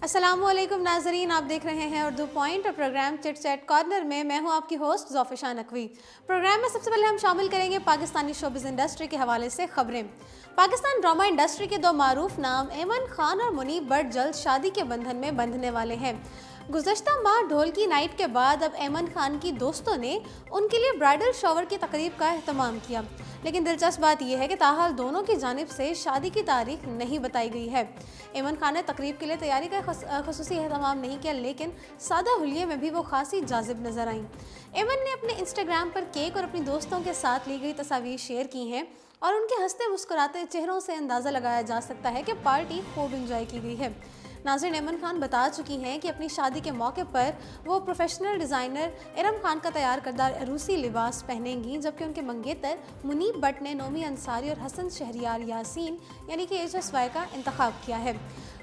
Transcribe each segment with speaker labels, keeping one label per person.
Speaker 1: अस्सलामुअलैकुम नाजरीन, आप देख रहे हैं उर्दू पॉइंट और प्रोग्राम चिट चैट कॉर्नर में मैं हूं आपकी होस्ट ज़ोफ़िशा नकवी। प्रोग्राम में सबसे पहले हम शामिल करेंगे पाकिस्तानी शोबिज़ इंडस्ट्री के हवाले से खबरें। पाकिस्तान ड्रामा इंडस्ट्री के दो मारूफ नाम ऐमन खान और मुनीब भट्ट जल्द शादी के बंधन में बंधने वाले हैं। गुज़श्ता माह ढोलकी नाइट के बाद अब ऐमन खान की दोस्तों ने उनके लिए ब्राइडल शॉवर की तकरीब का एहतमाम किया, लेकिन दिलचस्प बात यह है कि ताहाल दोनों की जानिब से शादी की तारीख नहीं बताई गई है। ऐमन खान ने तकरीब के लिए तैयारी का खसूसी एहतमाम नहीं किया, लेकिन सादा हुलिये में भी वो खासी जाजिब नजर आईं। ऐमन ने अपने इंस्टाग्राम पर केक और अपनी दोस्तों के साथ ली गई तस्वीर शेयर की हैं और उनके हंसते मुस्कुराते चेहरों से अंदाज़ा लगाया जा सकता है कि पार्टी खूब इंजॉय की गई है। नाज़रीन, ऐमन खान बता चुकी हैं कि अपनी शादी के मौके पर वो प्रोफेशनल डिज़ाइनर इरम खान का तैयार करदा रूसी लिबास पहनेंगी, जबकि उनके मंगेतर मुनीब भट्ट ने नोमी अंसारी और हसन शहरियार यासीन यानी कि HSY का इंतखाब किया है।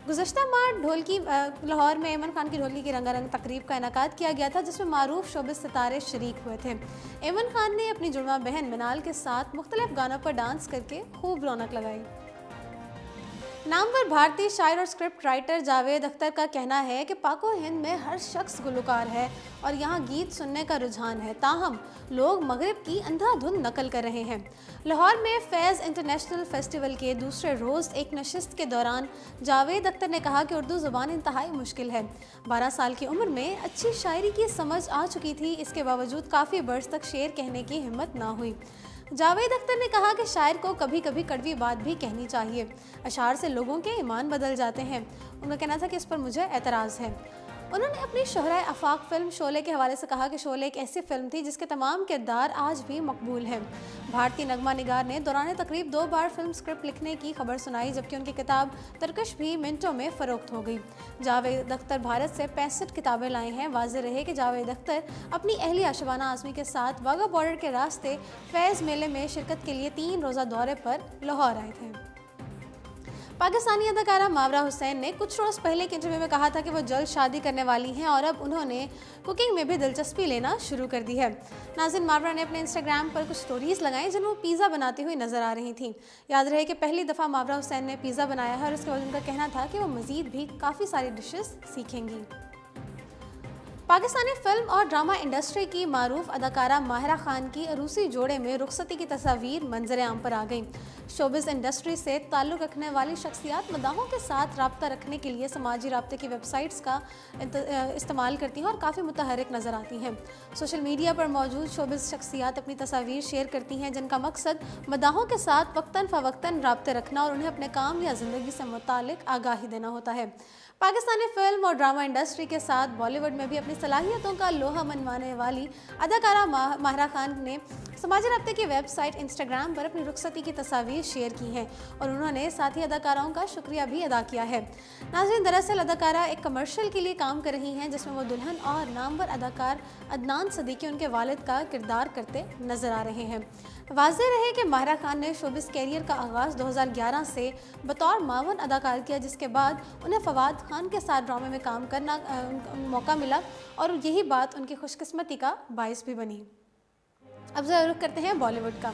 Speaker 1: गुज़श्ता माह ढोलकी लाहौर में ऐमन खान की ढोलकी की रंगारंग तकरीब का इनेकाद किया गया था, जिसमें मारूफ शोबिज़ सितारे शरीक हुए थे। ऐमन खान ने अपनी जुड़वा बहन मिनाल के साथ मुख्तलिफ गानों पर डांस करके खूब रौनक लगाई। नामवर भारतीय शायर और स्क्रिप्ट राइटर जावेद अख्तर का कहना है कि पाको हिंद में हर शख्स गुलकार है और यहाँ गीत सुनने का रुझान है, ताहम लोग मगरिब की अंधाधुंध नकल कर रहे हैं। लाहौर में फैज़ इंटरनेशनल फेस्टिवल के दूसरे रोज़ एक नशिस्त के दौरान जावेद अख्तर ने कहा कि उर्दू ज़ुबान इंतहाई मुश्किल है। 12 साल की उम्र में अच्छी शायरी की समझ आ चुकी थी, इसके बावजूद काफ़ी बरस तक शेर कहने की हिम्मत ना हुई। जावेद अख्तर ने कहा कि शायर को कभी कभी कड़वी बात भी कहनी चाहिए, अशार से लोगों के ईमान बदल जाते हैं। उनका कहना था कि इस पर मुझे एतराज़ है। उन्होंने अपनी शोहरा आफाक फिल्म शोले के हवाले से कहा कि शोले एक ऐसी फिल्म थी जिसके तमाम किरदार आज भी मकबूल हैं। भारतीय नगमा निगार ने दौरान तकरीब 2 बार फिल्म स्क्रिप्ट लिखने की खबर सुनाई, जबकि उनकी किताब तरकश भी मिनटों में फ़रोख्त हो गई। जावेद अख्तर भारत से 65 किताबें लाए हैं। वाज़ेह रहे कि जावेद अख्तर अपनी अहलिया शबाना आज़मी के साथ वाघा बॉर्डर के रास्ते फैज़ मेले में शिरकत के लिए 3 रोज़ा दौरे पर लाहौर आए थे। पाकिस्तानी अदाकारा मावरा हुसैन ने कुछ रोज़ पहले के इंटरव्यू में कहा था कि वो जल्द शादी करने वाली हैं और अब उन्होंने कुकिंग में भी दिलचस्पी लेना शुरू कर दी है। नाज़रीन, मावरा ने अपने इंस्टाग्राम पर कुछ स्टोरीज़ लगाई जिनमें वो पिज़्ज़ा बनाती हुई नजर आ रही थी। याद रहे कि पहली दफ़ा मावरा हुसैन ने पिज़्ज़ा बनाया है और उसके बाद उनका कहना था कि वो मज़ीद भी काफ़ी सारी डिशेस सीखेंगी। पाकिस्तानी फिल्म और ड्रामा इंडस्ट्री की मारूफ अदाकारा माहिरा खान की रूसी जोड़े में रुखसती की तस्वीर मंजर आम पर आ गई। शोबिज़ इंडस्ट्री से ताल्लुक़ रखने वाली शख्सियात मदाहों के साथ रब्ता रखने के लिए समाजी राब्ते की वेबसाइट्स का इस्तेमाल करती हैं और काफ़ी मुतहरिक नज़र आती हैं। सोशल मीडिया पर मौजूद शोबिज़ शख्सियात अपनी तस्वीर शेयर करती हैं जिनका मकसद मदाहों के साथ वक्तन फ़वक्तन रब्ते रखना और उन्हें अपने काम या ज़िंदगी से मुतालिक आगाही देना होता है। पाकिस्तानी फिल्म और ड्रामा इंडस्ट्री के साथ बॉलीवुड में भी अपनी सलाहियतों का लोहा मनवाने वाली अदाकारा माहिरा खान ने समाजी राब्ते की वेबसाइट इंस्टाग्राम पर अपनी रुखसती की तस्वीर शेयर की हैं और उन्होंने साथी अदाकाराओं का शुक्रिया भी अदा किया है। नाज़रीन, दरअसल अदाकारा एक कमर्शियल के लिए काम कर रही हैं जिसमें वो दुल्हन और नामवर अदाकार अदनान सदीकी उनके वालिद का किरदार करते नजर आ रहे हैं। वाज़ेह रहे कि माहिरा खान ने शोबिज़ कैरियर का आगाज़ 2011 से बतौर मावन अदाकार किया, जिसके बाद उन्हें फवाद खान के साथ ड्रामे में काम करना मौका मिला और यही बात उनकी खुशकिस्मती का बाइस भी बनी। अब ज़रा रुख करते हैं बॉलीवुड का।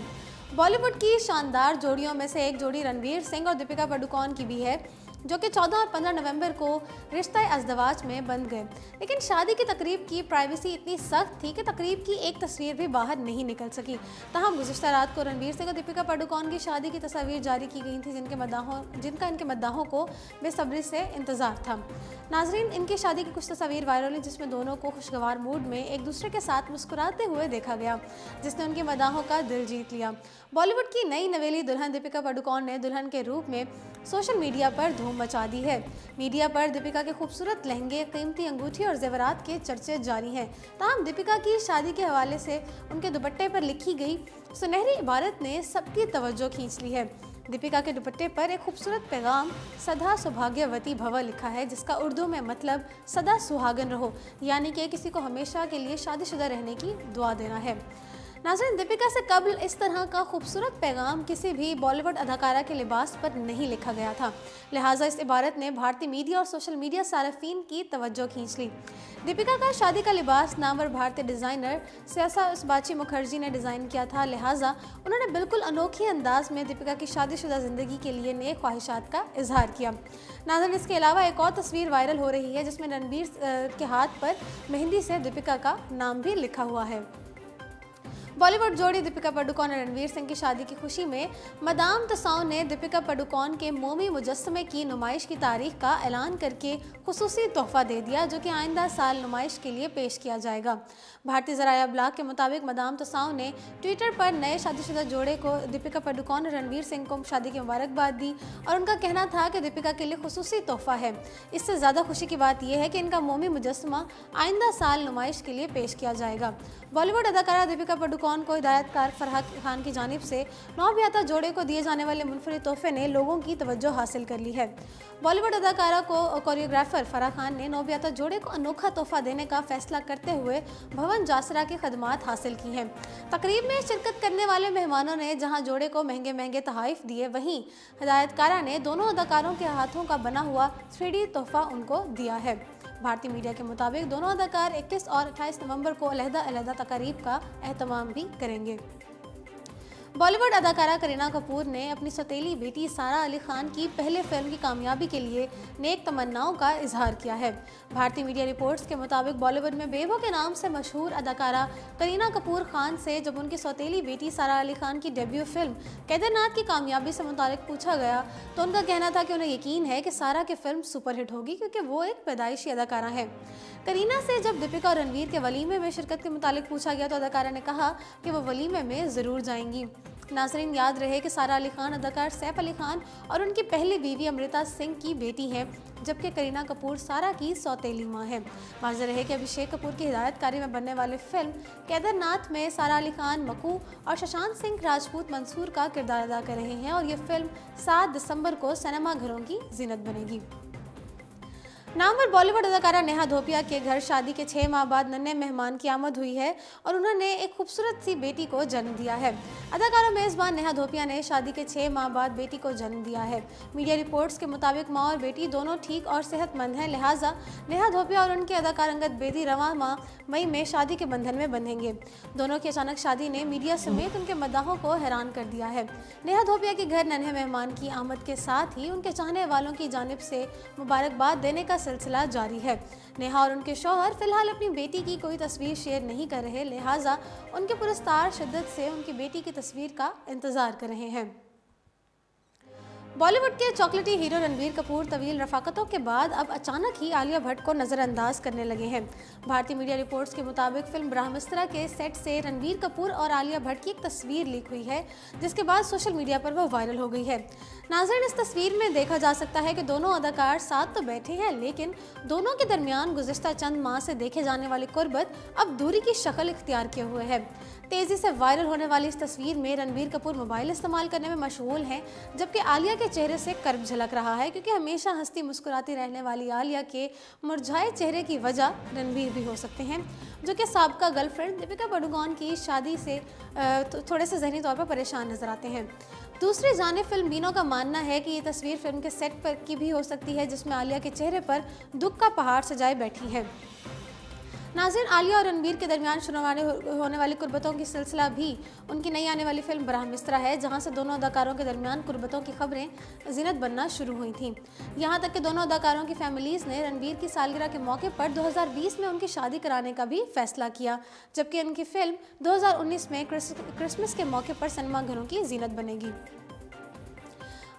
Speaker 1: बॉलीवुड की शानदार जोड़ियों में से एक जोड़ी रणवीर सिंह और दीपिका पादुकोण की भी है, जो कि 14 और 15 नवंबर को रिश्ता अज़दवाज में बंध गए। लेकिन शादी की तकरीब की प्राइवेसी इतनी सख्त थी कि तकरीब की एक तस्वीर भी बाहर नहीं निकल सकी। तमाम गुज़श्ता रात को रणवीर सिंह और दीपिका पादुकोण की शादी की तस्वीर जारी की गई थी, जिनका इनके मद्दाहों को बेसब्री से इंतज़ार था। नाजरीन, इनकी शादी की कुछ तस्वीर वायरल हुई जिसमें दोनों को खुशगवार मूड में एक दूसरे के साथ मुस्कुराते हुए देखा गया, जिसने उनके मद्दाहों का दिल जीत लिया। बॉलीवुड की नई नवेली दुल्हन दीपिका पादुकोण ने दुल्हन के रूप में सोशल मीडिया पर धूम मचा दी है। मीडिया पर दीपिका के खूबसूरत लहंगे, कीमती अंगूठी और जेवरात के चर्चे जारी हैं। ताहम दीपिका की शादी के हवाले से उनके दुपट्टे पर लिखी गई सुनहरी इबारत ने सबकी तवज्जो खींच ली है। दीपिका के दुपट्टे पर एक खूबसूरत पैगाम सदा सौभाग्यवती भव लिखा है, जिसका उर्दू में मतलब सदा सुहागन रहो, यानी कि किसी को हमेशा के लिए शादीशुदा रहने की दुआ देना है। नाज़रीन, दीपिका से कबल इस तरह का खूबसूरत पैगाम किसी भी बॉलीवुड अदाकारा के लिबास पर नहीं लिखा गया था, लिहाजा इस इबारत ने भारतीय मीडिया और सोशल मीडिया सार्फिन की तवज्जो खींच ली। दीपिका का शादी का लिबास नामवर भारतीय डिज़ाइनर सयासा उसबाची मुखर्जी ने डिज़ाइन किया था, लिहाजा उन्होंने बिल्कुल अनोखे अंदाज में दीपिका की शादीशुदा ज़िंदगी के लिए नेक ख्वाहिशात का इजहार किया। नाज़रीन, इसके अलावा एक और तस्वीर वायरल हो रही है जिसमें रणबीर के हाथ पर मेहंदी से दीपिका का नाम भी लिखा हुआ है। बॉलीवुड जोड़ी दीपिका पादुकोण और रणवीर सिंह की शादी की खुशी में मदाम तुसाउद ने दीपिका पादुकोण के मोमी मुजस्समे की नुमाइश की तारीख का ऐलान करके खुसूसी तोहफा दे दिया, जो कि आइंदा साल नुमाइश के लिए पेश किया जाएगा। भारतीय ज़राया ब्लॉग के मुताबिक मदाम तुसाउद ने ट्विटर पर नए शादीशुदा जोड़े को दीपिका पादुकोण और रणवीर सिंह को शादी की मुबारकबाद दी और उनका कहना था कि दीपिका के लिए खुसूसी तोहफा है। इससे ज़्यादा खुशी की बात यह है कि इनका मोमी मुजस्समा आइंदा साल नुमाइश के लिए पेश किया जाएगा। बॉलीवुड अदाकारा दीपिका पादुकोण को हिदायतकार फराह खान की जानिब से नौब्याता जोड़े को दिए जाने वाले मुनफरिद तोहफे ने लोगों की तवज्जो हासिल कर ली है। बॉलीवुड अदाकारा को कोरियोग्राफर फराह खान ने नौब्याता जोड़े को अनोखा तोहफा देने का फैसला करते हुए भवन जासरा की खदमात हासिल की हैं। तकरीब में शिरकत करने वाले मेहमानों ने जहां जोड़े को महंगे महंगे तोहफे दिए, वहीं हिदायतकारा ने दोनों अदाकारों के हाथों का बना हुआ 3D तोहफा उनको दिया है। भारतीय मीडिया के मुताबिक दोनों अदाकार 21 और 28 नवंबर को अलग-अलग तकारीब का एहतमाम भी करेंगे। बॉलीवुड अदाकारा करीना कपूर ने अपनी सौतेली बेटी सारा अली खान की पहले फिल्म की कामयाबी के लिए नेक तमन्नाओं का इजहार किया है। भारतीय मीडिया रिपोर्ट्स के मुताबिक बॉलीवुड में बेबो के नाम से मशहूर अदाकारा करीना कपूर खान से जब उनकी सौतेली बेटी सारा अली खान की डेब्यू फिल्म केदारनाथ की कामयाबी से मुतालिक पूछा गया तो उनका कहना था कि उन्हें यकीन है कि सारा की फिल्म सुपरहिट होगी क्योंकि वो एक पैदाइशी अदाकारा है। करीना से जब दीपिका और रणवीर के वलीमे में शिरकत के मुतालिक पूछा गया तो अदाकारा ने कहा कि वो वलीमे में ज़रूर जाएंगी। नाज़रीन, याद रहे कि सारा अली खान अदाकार सैफ अली खान और उनकी पहली बीवी अमृता सिंह की बेटी हैं, जबकि करीना कपूर सारा की सौतेली मां है। वाज़ेह रहे कि अभिषेक कपूर की हिदायतकारी में बनने वाली फिल्म केदारनाथ में सारा अली खान मकू और शशांक सिंह राजपूत मंसूर का किरदार अदा कर रहे हैं और ये फिल्म 7 दिसंबर को सिनेमा घरों की जीनत बनेगी। नामवर बॉलीवुड अदाकारा नेहा धोपिया के घर शादी के 6 माह बाद नन्हे मेहमान की आमद हुई है और उन्होंने एक खूबसूरत सी बेटी को जन्म दिया है। अदाकारा मेज़बान नेहा धोपिया ने शादी के 6 माह बाद बेटी को जन्म दिया है। मीडिया रिपोर्ट्स के मुताबिक माँ और बेटी दोनों ठीक और सेहतमंद हैं, लिहाजा नेहा धोपिया और उनकी अदाकार अंगद बेदी रवां माह मई में शादी के बंधन में बंधेंगे। दोनों की अचानक शादी ने मीडिया समेत उनके मद्दाहों को हैरान कर दिया है। नेहा धोपिया के घर नन्हे मेहमान की आमद के साथ ही उनके चाहने वालों की जानिब से मुबारकबाद देने का सिलसिला जारी है। नेहा और उनके शौहर फिलहाल अपनी बेटी की कोई तस्वीर शेयर नहीं कर रहे, लिहाजा उनके पुरस्कार शिद्दत से उनकी बेटी की तस्वीर का इंतजार कर रहे हैं। बॉलीवुड के चॉकलेटी हीरो रणबीर कपूर तवील रफाकतों के बाद अब अचानक ही आलिया भट्ट को नज़रअंदाज करने लगे हैं। भारतीय मीडिया रिपोर्ट्स के मुताबिक फिल्म ब्रह्मास्त्र के सेट से रणबीर कपूर और आलिया भट्ट की एक तस्वीर लीक हुई है, जिसके बाद सोशल मीडिया पर वो वायरल हो गई है। नाज़रीन, इस तस्वीर में देखा जा सकता है कि दोनों अदाकार साथ तो बैठे हैं, लेकिन दोनों के दरमियान गुज़िश्ता चंद माह से देखे जाने वाली कुर्बत अब दूरी की शक्ल इख्तियार किए हुए है। तेज़ी से वायरल होने वाली इस तस्वीर में रणबीर कपूर मोबाइल इस्तेमाल करने में मशगूल हैं, जबकि आलिया के चेहरे से कर्ब झलक रहा है, क्योंकि हमेशा हंसती मुस्कुराती रहने वाली आलिया के मुरझाए चेहरे की वजह रणबीर भी हो सकते हैं, जो कि साबका गर्लफ्रेंड दीपिका पादुकोण की शादी से थोड़े से ज़हनी तौर पर परेशान नजर आते हैं। दूसरी जानिब फिल्म बीनों का मानना है कि ये तस्वीर फिल्म के सेट पर की भी हो सकती है, जिसमें आलिया के चेहरे पर दुख का पहाड़ सजाए बैठी है। नाज़रीन, आलिया और रणबीर के दरमियान शुरू होने वाली कुर्बतों की सिलसिला भी उनकी नई आने वाली फिल्म ब्रह्मास्त्र है, जहां से दोनों अदाकारों के दरमियान कुर्बतों की खबरें जीनत बनना शुरू हुई थीं। यहां तक कि दोनों अदाकारों की फैमिलीज़ ने रणबीर की सालगिरह के मौके पर 2020 में उनकी शादी कराने का भी फैसला किया, जबकि उनकी फिल्म 2019 में क्रिसमस के मौके पर सिनेमा घरों की जीनत बनेगी।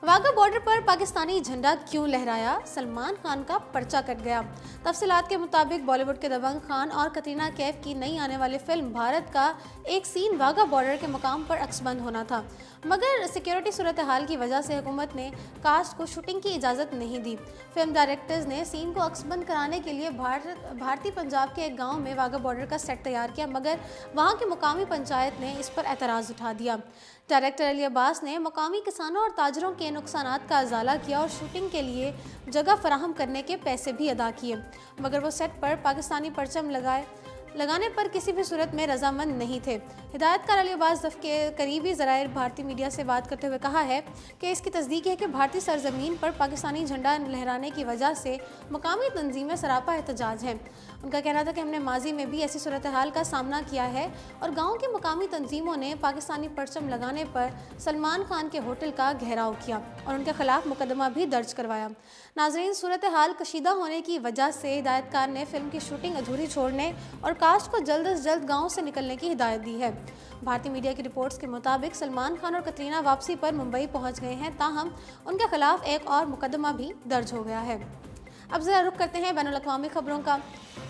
Speaker 1: वाघा बॉर्डर पर पाकिस्तानी झंडा क्यों लहराया, सलमान खान का पर्चा कट गया। तफसीलात के मुताबिक बॉलीवुड के दबंग खान और कतरीना कैफ की नई आने वाली फिल्म भारत का एक सीन वाघा बॉर्डर के मुकाम पर अक्सबंद होना था, मगर सिक्योरिटी सूरत हाल की वजह से हुकूमत ने कास्ट को शूटिंग की इजाज़त नहीं दी। फिल्म डायरेक्टर्स ने सीन को अक्सबंद कराने के लिए भारतीय पंजाब के एक गाँव में वाघा बॉर्डर का सेट तैयार किया, मगर वहाँ की मुकामी पंचायत ने इस पर एतराज़ उठा दिया। डायरेक्टर अली अब्बास ने मुकामी किसानों और ताजरों के नुकसानात का अजाला किया और शूटिंग के लिए जगह फराहम करने के पैसे भी अदा किए, मगर वो सेट पर पाकिस्तानी परचम लगाए लगाने पर किसी भी सूरत में रजामंद नहीं थे। हिदायतकार अली अब्बास ज़फ़ के करीबी ज़राए भारतीय मीडिया से बात करते हुए कहा है कि इसकी तस्दीक है कि भारतीय सरजमीन पर पाकिस्तानी झंडा लहराने की वजह से मकामी तंजीमें सरापा एहतजाज हैं। उनका कहना था कि हमने माजी में भी ऐसी सूरत हाल का सामना किया है और गाँव की मकामी तंजीमों ने पाकिस्तानी परचम लगाने पर सलमान खान के होटल का घेराव किया और उनके खिलाफ मुकदमा भी दर्ज करवाया। नाजरीन, सूरत हाल कशीदा होने की वजह से हिदायतकार ने फिल्म की शूटिंग अधूरी छोड़ने और कास्ट को जल्द से जल्द गाँव से निकलने की हिदायत दी है। भारतीय मीडिया की रिपोर्ट्स के मुताबिक सलमान खान और कतरीना वापसी पर मुंबई पहुंच गए हैं, ताहम उनके खिलाफ एक और मुकदमा भी दर्ज हो गया है। अब जरा रुख करते हैं बैनुल-अक़वामी खबरों का।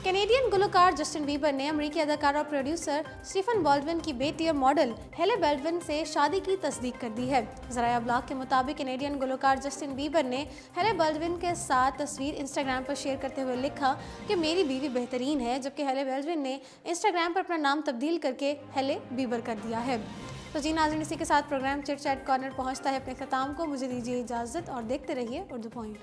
Speaker 1: कैनेडियन गुलकार जस्टिन बीबर ने अमेरिकी अदाकार और प्रोड्यूसर स्टीफन बॉल्डविन की बेटी और मॉडल हेले बॉल्डविन से शादी की तस्दीक कर दी है। ज़राए अबलाग के मुताबिक कैनेडियन गुलकार जस्टिन बीबर ने हेले बॉल्डविन के साथ तस्वीर इंस्टाग्राम पर शेयर करते हुए लिखा कि मेरी बीवी बेहतरीन है, जबकि हेले बॉल्डविन ने इंस्टाग्राम पर अपना नाम तब्दील करके हेले बीबर कर दिया है। तो जी नाज़रीन, इसी के साथ प्रोग्राम चिट चैट कॉर्नर पहुँचता है अपने ख़त्म को। मुझे दीजिए इजाज़त और देखते रहिए उर्दू पॉइंट।